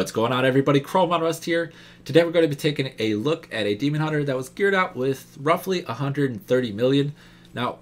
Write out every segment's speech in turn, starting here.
What's going on, everybody? ChromeOnRust here. Today we're going to be taking a look at a demon hunter that was geared out with roughly 130 million. Now,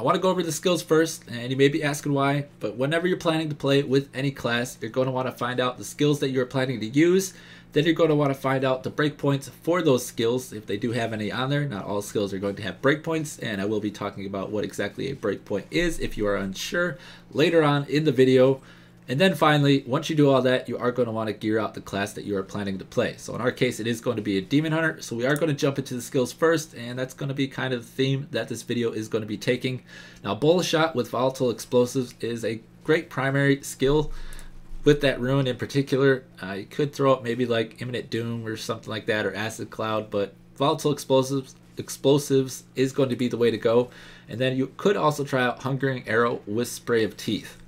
I want to go over the skills first, and you may be asking why, but whenever you're planning to play with any class, you're going to want to find out the skills that you're planning to use. Then you're going to want to find out the breakpoints for those skills, if they do have any on there. Not all skills are going to have breakpoints, and I will be talking about what exactly a breakpoint is if you are unsure later on in the video. And then finally, once you do all that, you are going to want to gear out the class that you are planning to play. So in our case, it is going to be a demon hunter. So we are going to jump into the skills first, and that's going to be kind of the theme that this video is going to be taking. Now, bullet shot with volatile explosives is a great primary skill with that rune in particular. You could throw up maybe like imminent doom or something like that, or acid cloud, but volatile explosives is going to be the way to go. And then you could also try out hungering arrow with spray of teeth.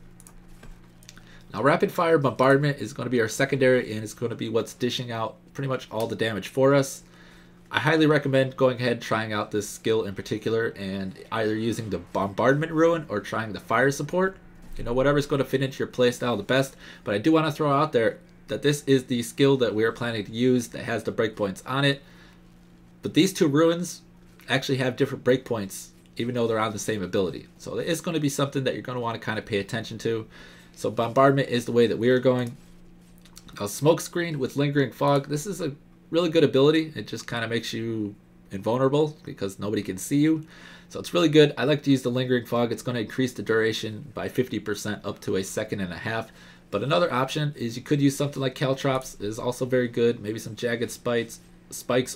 Now, rapid fire bombardment is going to be our secondary, and it's going to be what's dishing out pretty much all the damage for us. I highly recommend going ahead trying out this skill in particular and either using the bombardment rune or trying the fire support. You know, whatever's going to fit into your playstyle the best. But I do want to throw out there that this is the skill that we are planning to use that has the breakpoints on it. But these two runes actually have different breakpoints, even though they're on the same ability. So it's going to be something that you're going to want to kind of pay attention to. So bombardment is the way that we are going. A smoke screen with lingering fog. This is a really good ability. It just kind of makes you invulnerable because nobody can see you. So it's really good. I like to use the lingering fog. It's going to increase the duration by 50% up to a second and a half. But another option is you could use something like caltrops. It is also very good. Maybe some jagged spikes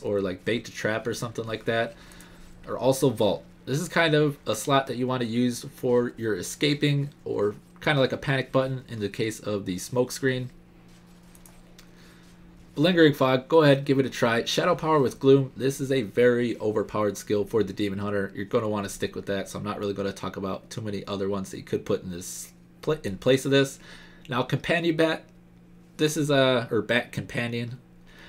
or like bait to trap or something like that. Or also vault. This is kind of a slot that you want to use for your escaping, or kind of like a panic button in the case of the smoke screen. Lingering fog, go ahead, give it a try. Shadow power with gloom. This is a very overpowered skill for the demon hunter. You're going to want to stick with that, so I'm not really going to talk about too many other ones that you could put in this in place of this. Now, companion bat. This is or bat companion.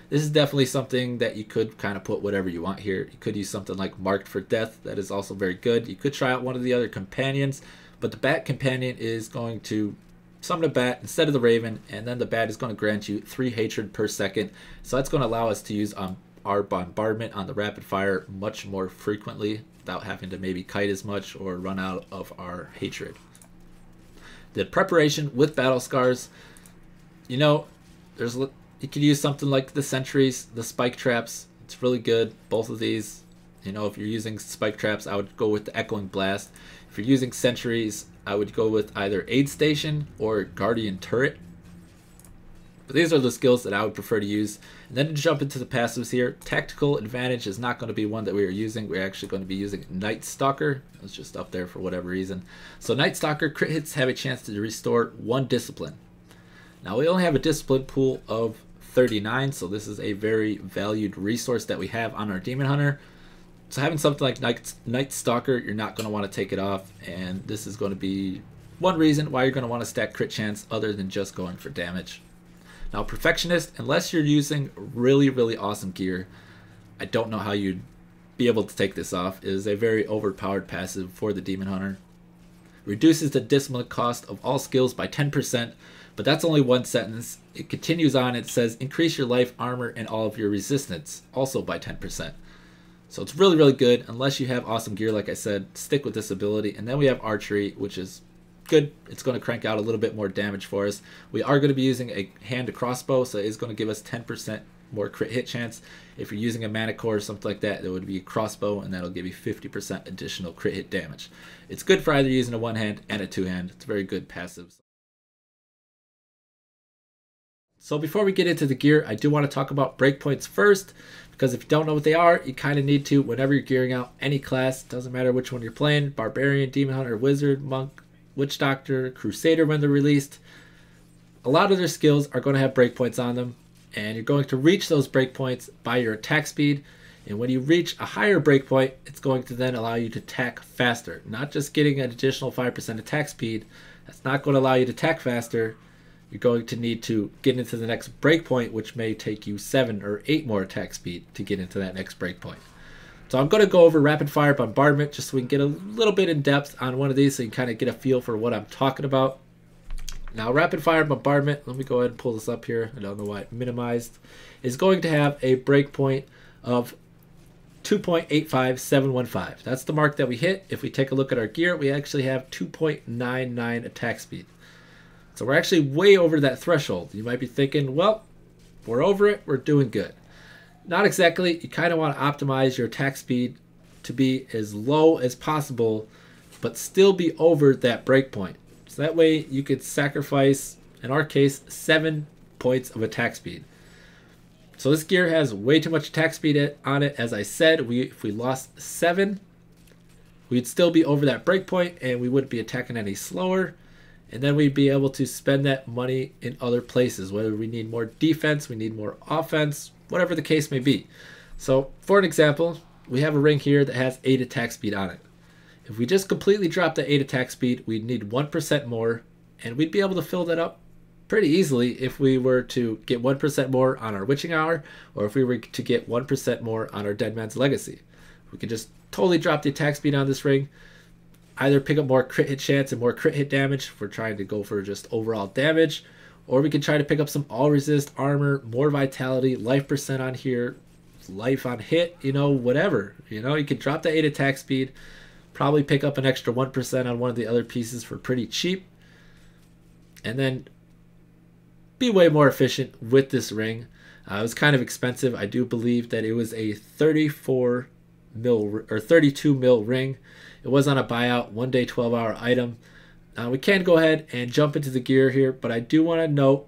This is definitely something that you could kind of put whatever you want here. You could use something like marked for death. That is also very good. You could try out one of the other companions. But the bat companion is going to summon a bat instead of the raven, and then the bat is going to grant you 3 hatred per second. So that's going to allow us to use our bombardment on the rapid fire much more frequently without having to maybe kite as much or run out of our hatred. The preparation with battle scars. You know, you could use something like the sentries, the spike traps. It's really good. Both of these. You know, if you're using spike traps, I would go with the echoing blast. If you're using sentries, I would go with either aid station or guardian turret. But these are the skills that I would prefer to use. And then to jump into the passives here, tactical advantage is not going to be one that we are using. We're actually going to be using Night Stalker. It's just up there for whatever reason. So Night Stalker crit hits have a chance to restore 1 discipline. Now we only have a discipline pool of 39, so this is a very valued resource that we have on our demon hunter. So having something like Night Stalker, you're not going to want to take it off, and this is going to be one reason why you're going to want to stack crit chance other than just going for damage. Now, Perfectionist, unless you're using really, really awesome gear, I don't know how you'd be able to take this off. It is a very overpowered passive for the demon hunter. Reduces the discipline cost of all skills by 10%, but that's only one sentence. It continues on. It says increase your life, armor, and all of your resistance, also by 10%. So it's really, really good. Unless you have awesome gear, like I said, stick with this ability. And then we have archery, which is good. It's going to crank out a little bit more damage for us. We are going to be using a hand to crossbow, so it's going to give us 10% more crit hit chance. If you're using a manicore or something like that, it would be a crossbow, and that'll give you 50% additional crit hit damage. It's good for either using a one hand and a two hand. It's very good passive. So before we get into the gear, I do want to talk about breakpoints first, because if you don't know what they are, you kind of need to whenever you're gearing out any class. Doesn't matter which one you're playing, Barbarian, Demon Hunter, Wizard, Monk, Witch Doctor, Crusader when they're released. A lot of their skills are going to have breakpoints on them, and you're going to reach those breakpoints by your attack speed. And when you reach a higher breakpoint, it's going to then allow you to attack faster. Not just getting an additional 5% attack speed. That's not going to allow you to attack faster. You're going to need to get into the next breakpoint, which may take you 7 or 8 more attack speed to get into that next breakpoint. So I'm going to go over rapid fire bombardment just so we can get a little bit in depth on one of these so you can kind of get a feel for what I'm talking about. Now, rapid fire bombardment, let me go ahead and pull this up here. I don't know why it minimized. Is going to have a breakpoint of 2.85715. That's the mark that we hit. If we take a look at our gear, we actually have 2.99 attack speed. So we're actually way over that threshold. You might be thinking, well, we're over it, we're doing good. Not exactly. You kind of want to optimize your attack speed to be as low as possible, but still be over that breakpoint. So that way you could sacrifice, in our case, 7 points of attack speed. So this gear has way too much attack speed on it. As I said, if we lost 7, we'd still be over that breakpoint and we wouldn't be attacking any slower. And then we'd be able to spend that money in other places, whether we need more defense, we need more offense, whatever the case may be. So for an example, we have a ring here that has 8 attack speed on it. If we just completely drop the 8 attack speed, we'd need 1% more, and we'd be able to fill that up pretty easily if we were to get 1% more on our witching hour, or if we were to get 1% more on our dead man's legacy. We could just totally drop the attack speed on this ring, either pick up more crit hit chance and more crit hit damage if we're trying to go for just overall damage, or we can try to pick up some all resist armor, more vitality, life percent on here, life on hit, you know, whatever. You know, you could drop the 8 attack speed, probably pick up an extra 1% on one of the other pieces for pretty cheap, and then be way more efficient with this ring. It was kind of expensive. I do believe that it was a 34 mil or 32 mil ring. It was on a buyout, 1 day 12-hour item. We can go ahead and jump into the gear here, but I do want to note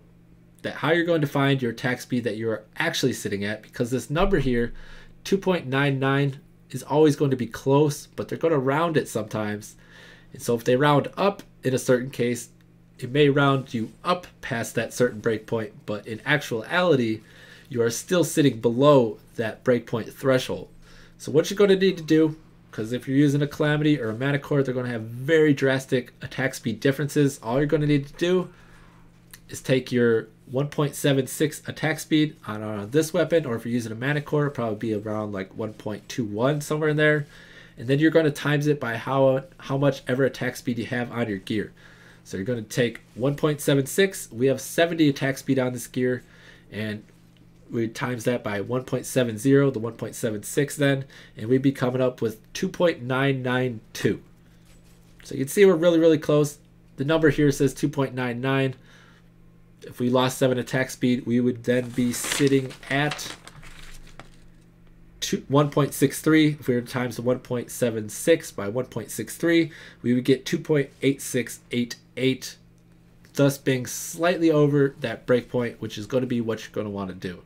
that how you're going to find your attack speed that you're actually sitting at, because this number here, 2.99, is always going to be close, but they're going to round it sometimes. And so if they round up in a certain case, it may round you up past that certain breakpoint, but in actuality, you are still sitting below that breakpoint threshold. So what you're going to need to do, because if you're using a Calamity or a Manicore, they're going to have very drastic attack speed differences. All you're going to need to do is take your 1.76 attack speed on this weapon, or if you're using a Manicore, it'll probably be around like 1.21, somewhere in there. And then you're going to times it by how much ever attack speed you have on your gear. So you're going to take 1.76. We have 70 attack speed on this gear, and we times that by 1.70, the 1.76 then, and we'd be coming up with 2.992. So you can see we're really, really close. The number here says 2.99. If we lost 7 attack speed, we would then be sitting at 1.63. If we were to times the 1.76 by 1.63, we would get 2.8688, thus being slightly over that breakpoint, which is going to be what you're going to want to do.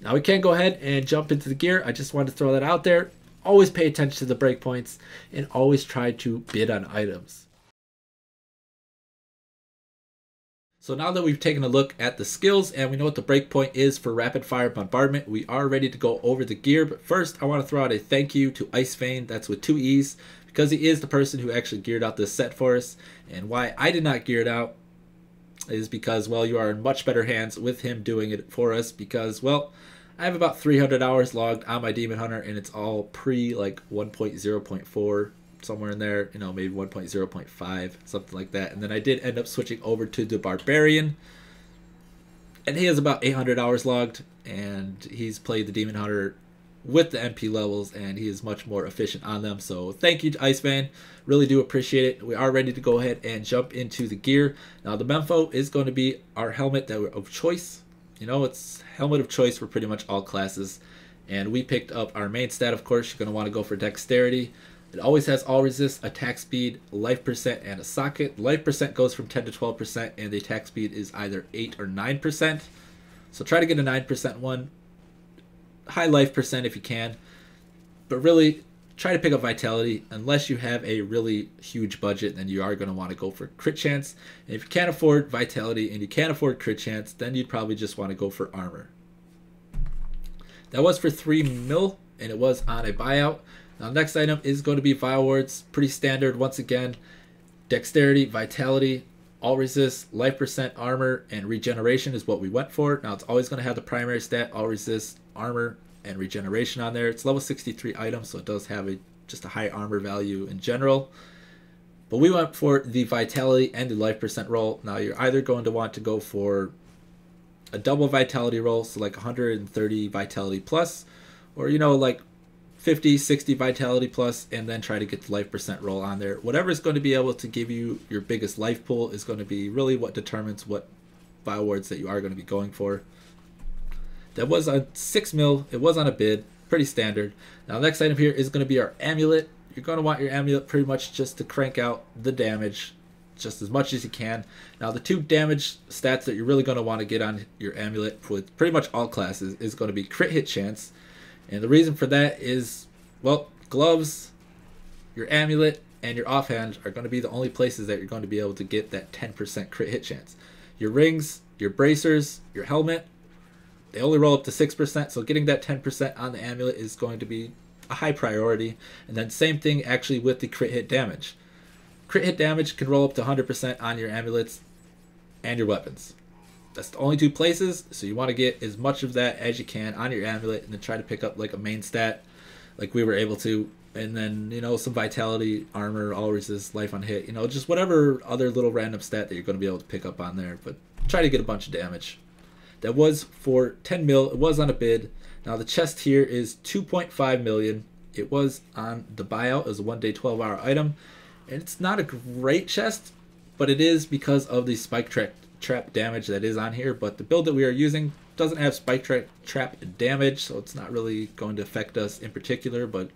Now we can go ahead and jump into the gear. I just wanted to throw that out there. Always pay attention to the breakpoints and always try to bid on items. So now that we've taken a look at the skills and we know what the breakpoint is for rapid fire bombardment, we are ready to go over the gear. But first, I want to throw out a thank you to Icevane, that's with 2 E's, because he is the person who actually geared out this set for us. And why I did not gear it out is because, well, you are in much better hands with him doing it for us, because, well, I have about 300 hours logged on my Demon Hunter, and it's all pre like 1.0.4, somewhere in there, you know, maybe 1.0.5, something like that. And then I did end up switching over to the Barbarian, and he has about 800 hours logged, and he's played the Demon Hunter with the MP levels, and he is much more efficient on them. So thank you to Icevane, really do appreciate it. We are ready to go ahead and jump into the gear. Now the Memfo is going to be our helmet of choice. You know, it's helmet of choice for pretty much all classes, and we picked up our main stat. Of course, you're going to want to go for dexterity. It always has all resist, attack speed, life percent, and a socket. Life percent goes from 10 to 12%, and the attack speed is either 8 or 9%. So try to get a 9% one. High life percent if you can. But really, try to pick up vitality. Unless you have a really huge budget, then you are going to want to go for crit chance. And if you can't afford vitality and you can't afford crit chance, then you'd probably just want to go for armor. That was for 3 mil, and it was on a buyout. Now, next item is going to be Vile Wards. Pretty standard once again. Dexterity, vitality, all resist, life percent, armor, and regeneration is what we went for. Now, it's always going to have the primary stat, all resist, armor, and regeneration on there. It's level 63 item, so it does have just a high armor value in general. But we went for the vitality and the life percent roll. Now you're either going to want to go for a double vitality roll, so like 130 vitality plus, or like 50, 60 vitality plus, and then try to get the life percent roll on there. Whatever is going to be able to give you your biggest life pool is going to be really what determines what bio wards that you are going to be going for. That was on 6 mil. It was on a bid. Pretty standard. Now, next item here is going to be our amulet. You're going to want your amulet pretty much just to crank out the damage just as much as you can. Now, the 2 damage stats that you're really going to want to get on your amulet with pretty much all classes is going to be crit hit chance. And the reason for that is, well, gloves, your amulet, and your offhand are going to be the only places that you're going to be able to get that 10% crit hit chance. Your rings, your bracers, your helmet, they only roll up to 6%, so getting that 10% on the amulet is going to be a high priority. And then same thing actually with the crit hit damage. Crit hit damage can roll up to 100% on your amulets and your weapons. That's the only 2 places, so you want to get as much of that as you can on your amulet and then try to pick up like a main stat like we were able to. And then, some vitality, armor, all resist, life on hit, just whatever other little random stat that you're going to be able to pick up on there. But try to get a bunch of damage. That was for 10 mil. It was on a bid. Now the chest here is 2.5 million. It was on the buyout as a 1-day 12-hour item. And it's not a great chest, but it is because of the spike trap damage that is on here. But the build that we are using doesn't have spike trap damage, so it's not really going to affect us in particular. But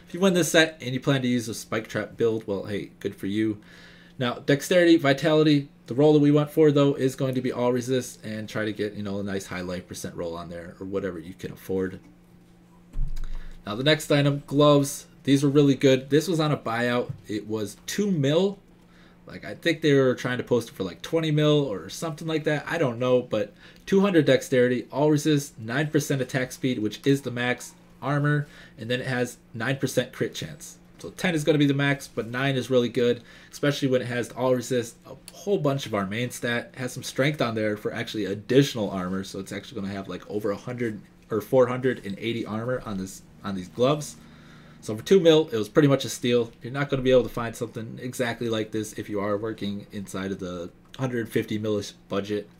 if you win this set and you plan to use a spike trap build, well, hey, good for you. Now, dexterity, vitality, the roll that we went for, though, is going to be all resist, and try to get, a nice high life percent roll on there, or whatever you can afford. Now, the next item, gloves. These were really good. This was on a buyout. It was 2 mil. Like, I think they were trying to post it for like 20 mil or something like that. I don't know, but 200 dexterity, all resist, 9% attack speed, which is the max, armor, and then it has 9% crit chance. So 10 is going to be the max, but 9 is really good, especially when it has all resist, a whole bunch of our main stat. It has some strength on there for actually additional armor, so it's actually going to have like over 100 or 480 armor on these gloves. So for 2 mil, it was pretty much a steal. You're not going to be able to find something exactly like this if you are working inside of the 150 millish budget.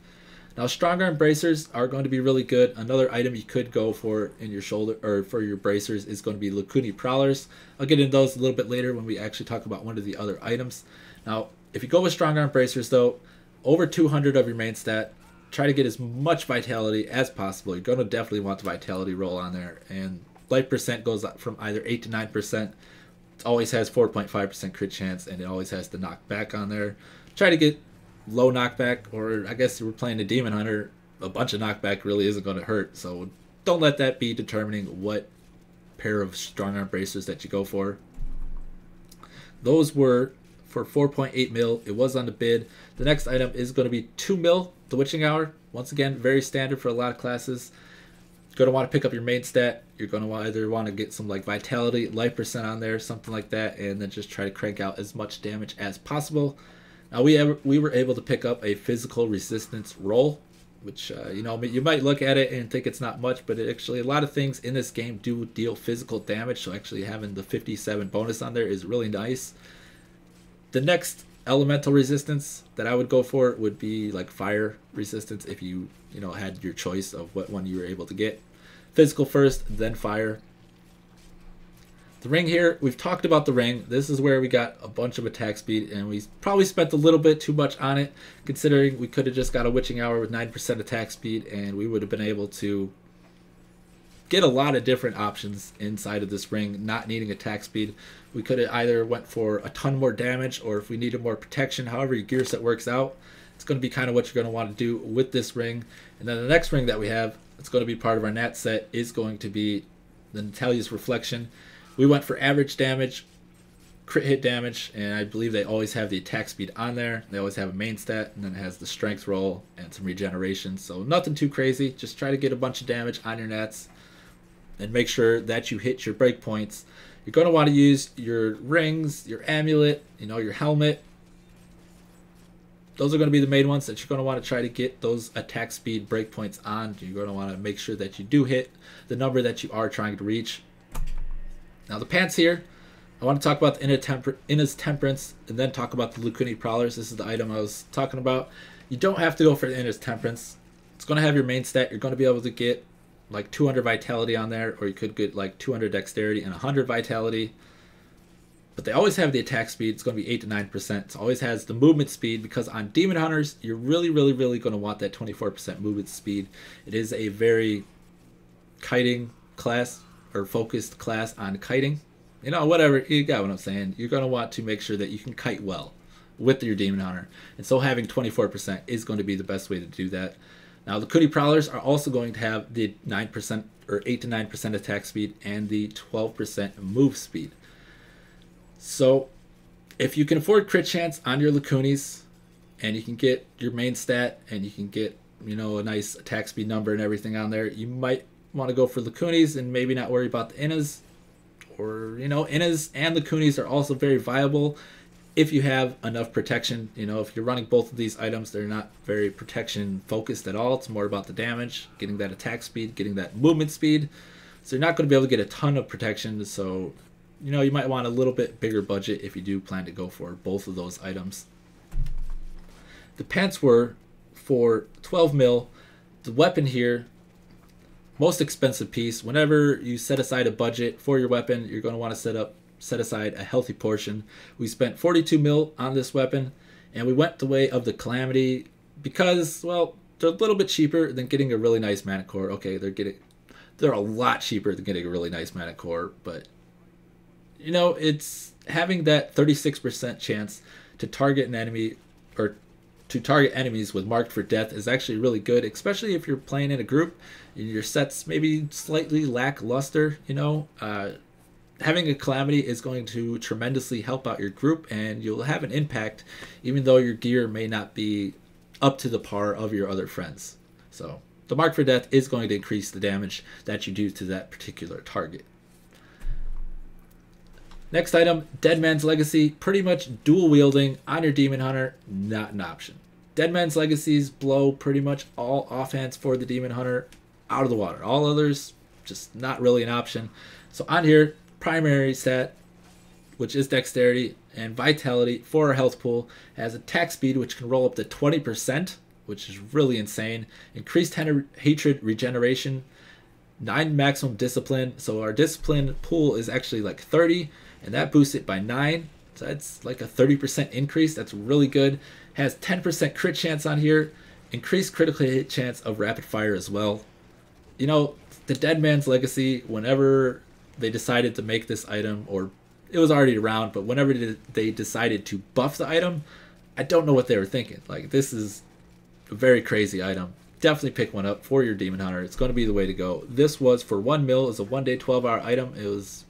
Now, strong arm bracers are going to be really good. Another item you could go for in your shoulder or for your bracers is going to be Lakuni Prowlers. I'll get into those a little bit later when we actually talk about one of the other items. Now, if you go with strong arm bracers, though, over 200 of your main stat, try to get as much vitality as possible. You're going to definitely want the vitality roll on there. And life percent goes up from either 8 to 9%. It always has 4.5% crit chance, and it always has the knockback on there. Try to get low knockback, or I guess if we're playing a Demon Hunter, a bunch of knockback really isn't going to hurt. So don't let that be determining what pair of strong arm bracers that you go for. Those were for 4.8 mil. It was on the bid. The next item is going to be 2 mil, the Witching Hour. Once again, very standard for a lot of classes. You're going to want to pick up your main stat. You're going to either want to get some like vitality, life percent on there, something like that, and then just try to crank out as much damage as possible. Now, we were able to pick up a physical resistance roll, which, you might look at it and think it's not much, but actually a lot of things in this game do deal physical damage, so actually having the 57 bonus on there is really nice. The next elemental resistance that I would go for would be like fire resistance if you, had your choice of what one you were able to get. Physical first, then fire. The ring here, we've talked about the ring. This is where we got a bunch of attack speed, and we probably spent a little bit too much on it, considering we could have just got a Witching Hour with 9% attack speed, and we would have been able to get a lot of different options inside of this ring, not needing attack speed. We could have either went for a ton more damage, or if we needed more protection, however your gear set works out, it's going to be kind of what you're going to want to do with this ring. And then the next ring that we have, it's going to be part of our nat set, is going to be the Natalia's Reflection. We went for average damage, crit hit damage, and I believe they always have the attack speed on there. They always have a main stat, and then it has the strength roll and some regeneration. So nothing too crazy. Just try to get a bunch of damage on your nats and make sure that you hit your breakpoints. You're going to want to use your rings, your amulet, your helmet. Those are going to be the main ones that you're going to want to try to get those attack speed breakpoints on. You're going to want to make sure that you do hit the number that you are trying to reach. Now the pants here, I want to talk about the Inna's Temperance and then talk about the Lucuni Prowlers. This is the item I was talking about. You don't have to go for the Inna's Temperance. It's going to have your main stat. You're going to be able to get like 200 Vitality on there, or you could get like 200 Dexterity and 100 Vitality. But they always have the attack speed. It's going to be 8 to 9%. It always has the movement speed, because on Demon Hunters, you're really going to want that 24% movement speed. It is a very kiting class, or focused class on kiting. You know, whatever, you got what I'm saying. You're going to want to make sure that you can kite well with your Demon Hunter. And so having 24% is going to be the best way to do that. Now, the Lucuni Prowlers are also going to have the 9% or 8 to 9% attack speed and the 12% move speed. So if you can afford crit chance on your Lucunis, and you can get your main stat, and you can get, you know, a nice attack speed number and everything on there, you might want to go for Lucunis and maybe not worry about the Innas. Or, you know, Innas and Lucunis are also very viable if you have enough protection. You know, if you're running both of these items, they're not very protection focused at all. It's more about the damage, getting that attack speed, getting that movement speed. So you're not going to be able to get a ton of protection. So, you know, you might want a little bit bigger budget if you do plan to go for both of those items. The pants were for 12 mil. The weapon here, most expensive piece. Whenever you set aside a budget for your weapon, you're going to want to set aside a healthy portion. We spent 42 mil on this weapon, and we went the way of the Calamity because, well, they're a little bit cheaper than getting a really nice mana core. Okay, they're a lot cheaper than getting a really nice mana core, but you know, it's having that 36% chance to target an enemy, or to target enemies with marked for death, is actually really good, especially if you're playing in a group and your sets maybe slightly lackluster. You know, having a Calamity is going to tremendously help out your group, and you'll have an impact even though your gear may not be up to the par of your other friends. So the mark for death is going to increase the damage that you do to that particular target. Next item, Dead Man's Legacy. Pretty much dual wielding on your Demon Hunter, not an option. Dead Man's Legacies blow pretty much all offhand for the Demon Hunter out of the water. All others, just not really an option. So on here, primary stat, which is Dexterity, and Vitality for our health pool, has attack speed, which can roll up to 20%, which is really insane. Increased hatred regeneration, 9 maximum discipline. So our discipline pool is actually like 30, and that boosts it by 9. So that's like a 30% increase. That's really good. Has 10% crit chance on here. Increased critical hit chance of rapid fire as well. You know, the Dead Man's Legacy, whenever they decided to make this item, or it was already around, but whenever they decided to buff the item, I don't know what they were thinking. Like, this is a very crazy item. Definitely pick one up for your Demon Hunter. It's going to be the way to go. This was for 1 mil. It's a 1-day 12-hour item. It was,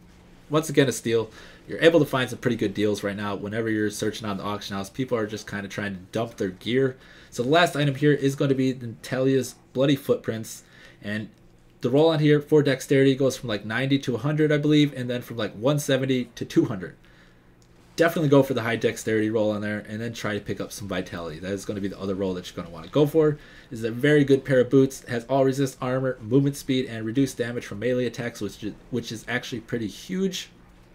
once again, a steal. You're able to find some pretty good deals right now whenever you're searching on the auction house. People are just kind of trying to dump their gear. So the last item here is going to be Natalia's Bloody Footprints. And the roll on here for Dexterity goes from like 90 to 100, I believe, and then from like 170 to 200. Definitely go for the high Dexterity roll on there, and then try to pick up some Vitality. That is going to be the other roll that you're going to want to go for. This is a very good pair of boots. It has all resist armor, movement speed, and reduced damage from melee attacks, which is actually pretty huge.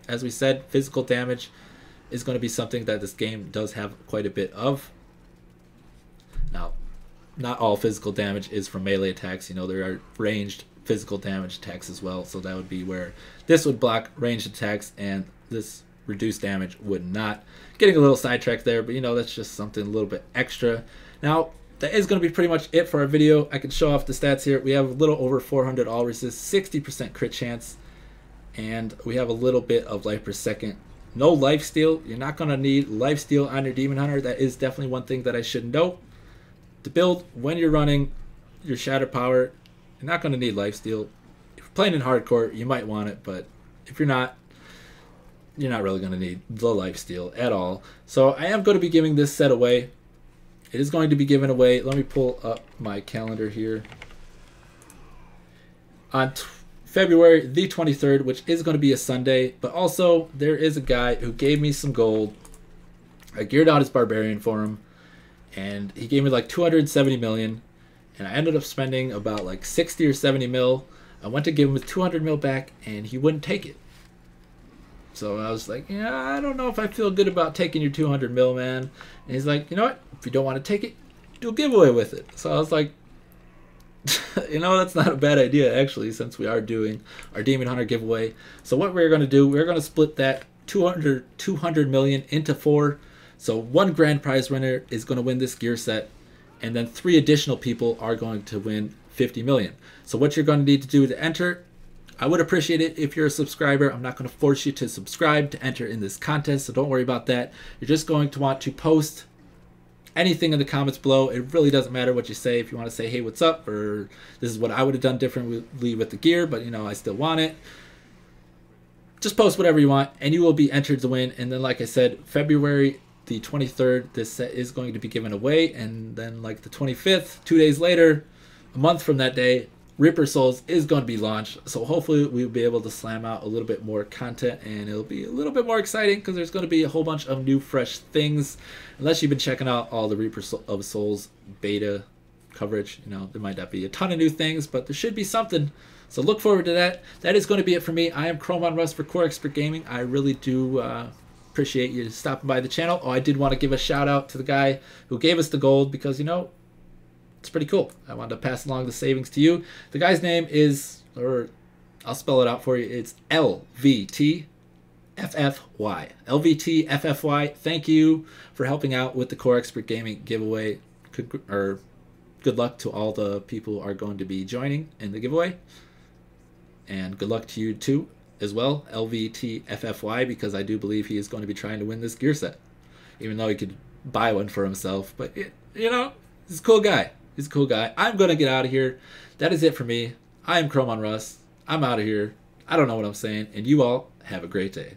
As we said, physical damage is going to be something that this game does have quite a bit of. Now, not all physical damage is from melee attacks. You know, there are ranged physical damage attacks as well. So that would be where this would block ranged attacks, and this reduced damage would not. Getting a little sidetracked there, but you know, that's just something a little bit extra. Now, that is going to be pretty much it for our video. I can show off the stats here. We have a little over 400 all resist, 60% crit chance, and we have a little bit of life per second. No life steal. You're not going to need life steal on your Demon Hunter. That is definitely one thing that I should note. To build when you're running your Shatter Power, you're not going to need life steal. If you're playing in hardcore, you might want it, but if you're not, you're not really going to need the life steal at all. So I am going to be giving this set away. It is going to be given away. Let me pull up my calendar here. On February the 23rd, which is going to be a Sunday, but also there is a guy who gave me some gold. I geared out his Barbarian for him, and he gave me like 270 million, and I ended up spending about like 60 or 70 mil. I went to give him 200 mil back, and he wouldn't take it. So I was like, yeah, I don't know if I feel good about taking your 200 mil, man. And he's like, you know what? If you don't want to take it, do a giveaway with it. So I was like, you know, that's not a bad idea, actually, since we are doing our Demon Hunter giveaway. So what we're going to do, we're going to split that 200 million into 4. So one grand prize winner is going to win this gear set, and then 3 additional people are going to win 50 million. So what you're going to need to do to enter, I would appreciate it if you're a subscriber. I'm not going to force you to subscribe to enter in this contest, so don't worry about that. You're just going to want to post anything in the comments below. It really doesn't matter what you say. If you want to say, hey, what's up, or this is what I would have done differently with the gear, but you know, I still want it. Just post whatever you want, and you will be entered to win. And then, like I said, February the 23rd, this set is going to be given away. And then, like the 25th, 2 days later, a month from that day, Reaper Souls is going to be launched. So hopefully we'll be able to slam out a little bit more content, and it'll be a little bit more exciting because there's going to be a whole bunch of new, fresh things. Unless you've been checking out all the Reaper of Souls beta coverage, you know, there might not be a ton of new things, but there should be something. So look forward to that. That is going to be it for me. I am ChromeOnRust for Core Expert Gaming. I really do appreciate you stopping by the channel. Oh, I did want to give a shout out to the guy who gave us the gold because, you know, it's pretty cool. I wanted to pass along the savings to you. The guy's name is, or I'll spell it out for you. It's LVTFFY. LVTFFY. Thank you for helping out with the Core Expert Gaming giveaway. Good luck to all the people who are going to be joining in the giveaway. And good luck to you too, as well, LVTFFY, because I do believe he is going to be trying to win this gear set. Even though he could buy one for himself. But, you know, he's a cool guy. He's a cool guy. I'm going to get out of here. That is it for me. I am ChromeOnRust. I'm out of here. I don't know what I'm saying. And you all have a great day.